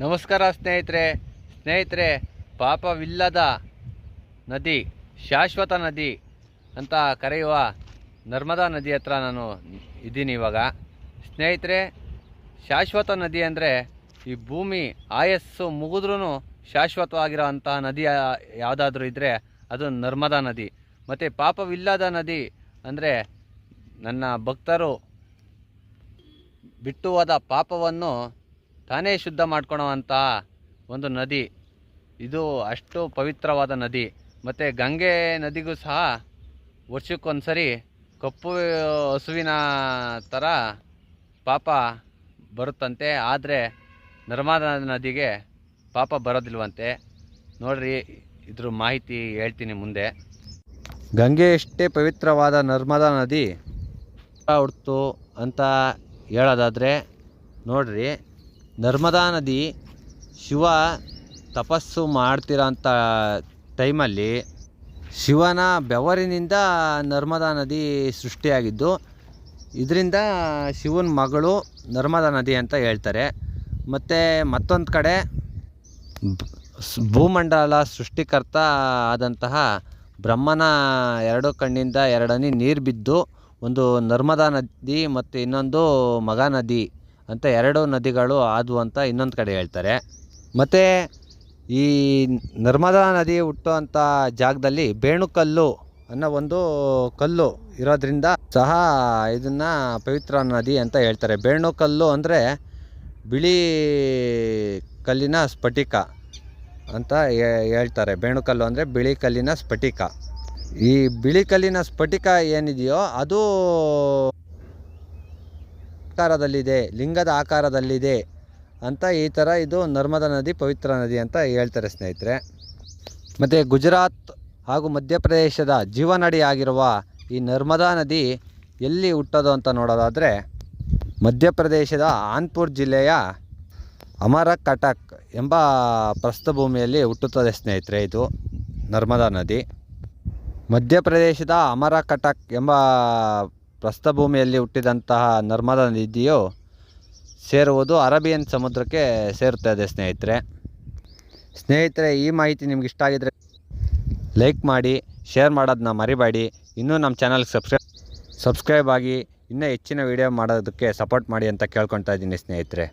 ನಮಸ್ಕಾರ ಸ್ನೇಹಿತರೆ ಪಾಪವಿಲ್ಲದ ನದಿ, ಶಾಶ್ವತ ನದಿ ಅಂತ ಕರೆಯುವ ನರ್ಮದಾ ನದಿ ಹತ್ರ ನಾನು ಇದ್ದೀನಿ ಇವಾಗ. ಸ್ನೇಹಿತರೆ, ಶಾಶ್ವತ ನದಿ ಅಂದರೆ ಈ ಭೂಮಿ ಆಯಸ್ಸು ಮುಗಿದ್ರೂ ಶಾಶ್ವತವಾಗಿರೋ ಅಂತಹ ನದಿ ಯಾವುದಾದ್ರೂ ಇದ್ದರೆ ಅದು ನರ್ಮದಾ ನದಿ. ಮತ್ತು ಪಾಪವಿಲ್ಲದ ನದಿ ಅಂದರೆ ನನ್ನ ಭಕ್ತರು ಬಿಟ್ಟು ಹೋದ ಪಾಪವನ್ನು ತಾನೇ ಶುದ್ಧ ಮಾಡ್ಕೊಳೋವಂಥ ಒಂದು ನದಿ ಇದು. ಅಷ್ಟು ಪವಿತ್ರವಾದ ನದಿ. ಮತ್ತು ಗಂಗೆ ನದಿಗೂ ಸಹ ವರ್ಷಕ್ಕೊಂದ್ಸರಿ ಕಪ್ಪು ಹಸುವಿನ ಥರ ಪಾಪ ಬರುತ್ತಂತೆ. ಆದರೆ ನರ್ಮದಾ ನದಿಗೆ ಪಾಪ ಬರೋದಿಲ್ವಂತೆ. ನೋಡ್ರಿ, ಇದ್ರ ಮಾಹಿತಿ ಹೇಳ್ತೀನಿ ಮುಂದೆ. ಗಂಗೆ ಎಷ್ಟೇ ಪವಿತ್ರವಾದ ನರ್ಮದಾ ನದಿ ಹುಡ್ತು ಅಂತ ಹೇಳೋದಾದರೆ ನೋಡ್ರಿ, ನರ್ಮದಾ ನದಿ ಶಿವ ತಪಸ್ಸು ಮಾಡ್ತಿರೋಂಥ ಟೈಮಲ್ಲಿ ಶಿವನ ಬೆವರಿನಿಂದ ನರ್ಮದಾ ನದಿ ಸೃಷ್ಟಿಯಾಗಿದ್ದು. ಇದರಿಂದ ಶಿವನ ಮಗಳು ನರ್ಮದಾ ನದಿ ಅಂತ ಹೇಳ್ತಾರೆ. ಮತ್ತು ಮತ್ತೊಂದು ಕಡೆ ಭೂಮಂಡಲ ಸೃಷ್ಟಿಕರ್ತ ಆದಂತಹ ಬ್ರಹ್ಮನ ಎರಡು ಕಣ್ಣಿಂದ ಎರಡನೇ ನೀರು ಬಿದ್ದು ಒಂದು ನರ್ಮದಾ ನದಿ ಮತ್ತು ಇನ್ನೊಂದು ಮಗ ನದಿ ಅಂತ ಎರಡು ನದಿಗಳು ಆದವು ಅಂತ ಇನ್ನೊಂದು ಕಡೆ ಹೇಳ್ತಾರೆ. ಮತ್ತು ಈ ನರ್ಮದಾ ನದಿ ಹುಟ್ಟುವಂಥ ಜಾಗದಲ್ಲಿ ಬೇಣುಕಲ್ಲು ಅನ್ನೋ ಒಂದು ಕಲ್ಲು ಇರೋದ್ರಿಂದ ಸಹ ಇದನ್ನು ಪವಿತ್ರ ನದಿ ಅಂತ ಹೇಳ್ತಾರೆ. ಬೇಣುಕಲ್ಲು ಅಂದರೆ ಬಿಳಿ ಕಲ್ಲಿನ ಸ್ಫಟಿಕ ಅಂತ ಹೇಳ್ತಾರೆ. ಬೇಣುಕಲ್ಲು ಅಂದರೆ ಬಿಳಿ ಕಲ್ಲಿನ ಸ್ಫಟಿಕ. ಈ ಬಿಳಿ ಕಲ್ಲಿನ ಸ್ಫಟಿಕ ಏನಿದೆಯೋ ಅದು ಆಕಾರದಲ್ಲಿದೆ, ಲಿಂಗದ ಆಕಾರದಲ್ಲಿದೆ ಅಂತ ಈ ಥರ ಇದು ನರ್ಮದಾ ನದಿ ಪವಿತ್ರ ನದಿ ಅಂತ ಹೇಳ್ತಾರೆ ಸ್ನೇಹಿತರೆ. ಮತ್ತು ಗುಜರಾತ್ ಹಾಗೂ ಮಧ್ಯಪ್ರದೇಶದ ಜೀವನಾಡಿ ಆಗಿರುವ ಈ ನರ್ಮದಾ ನದಿ ಎಲ್ಲಿ ಹುಟ್ಟೋದು ಅಂತ ನೋಡೋದಾದರೆ ಮಧ್ಯಪ್ರದೇಶದ ಕಾನ್ಪುರ್ ಜಿಲ್ಲೆಯ ಅಮರಕಟಕ್ ಎಂಬ ಪ್ರಸ್ಥಭೂಮಿಯಲ್ಲಿ ಹುಟ್ಟುತ್ತದೆ ಸ್ನೇಹಿತರೆ. ಇದು ನರ್ಮದಾ ನದಿ ಮಧ್ಯಪ್ರದೇಶದ ಅಮರಕಟಕ್ ಎಂಬ ಪ್ರಸ್ಥಭೂಮಿಯಲ್ಲಿ ಹುಟ್ಟಿದಂತಹ ನರ್ಮದಾ ನದಿಯು ಸೇರುವುದು ಅರೇಬಿಯನ್ ಸಮುದ್ರಕ್ಕೆ ಸೇರುತ್ತದೆ ಸ್ನೇಹಿತರೆ. ಈ ಮಾಹಿತಿ ನಿಮ್ಗೆ ಇಷ್ಟ ಆಗಿದ್ರೆ ಲೈಕ್ ಮಾಡಿ, ಶೇರ್ ಮಾಡೋದನ್ನ ಮರಿಬೇಡಿ. ಇನ್ನೂ ನಮ್ಮ ಚಾನಲ್ಗೆ ಸಬ್ಸ್ಕ್ರೈಬ್ ಆಗಿ ಇನ್ನೂ ಹೆಚ್ಚಿನ ವೀಡಿಯೋ ಮಾಡೋದಕ್ಕೆ ಸಪೋರ್ಟ್ ಮಾಡಿ ಅಂತ ಕೇಳ್ಕೊತಾ ಇದ್ದೀನಿ ಸ್ನೇಹಿತರೆ.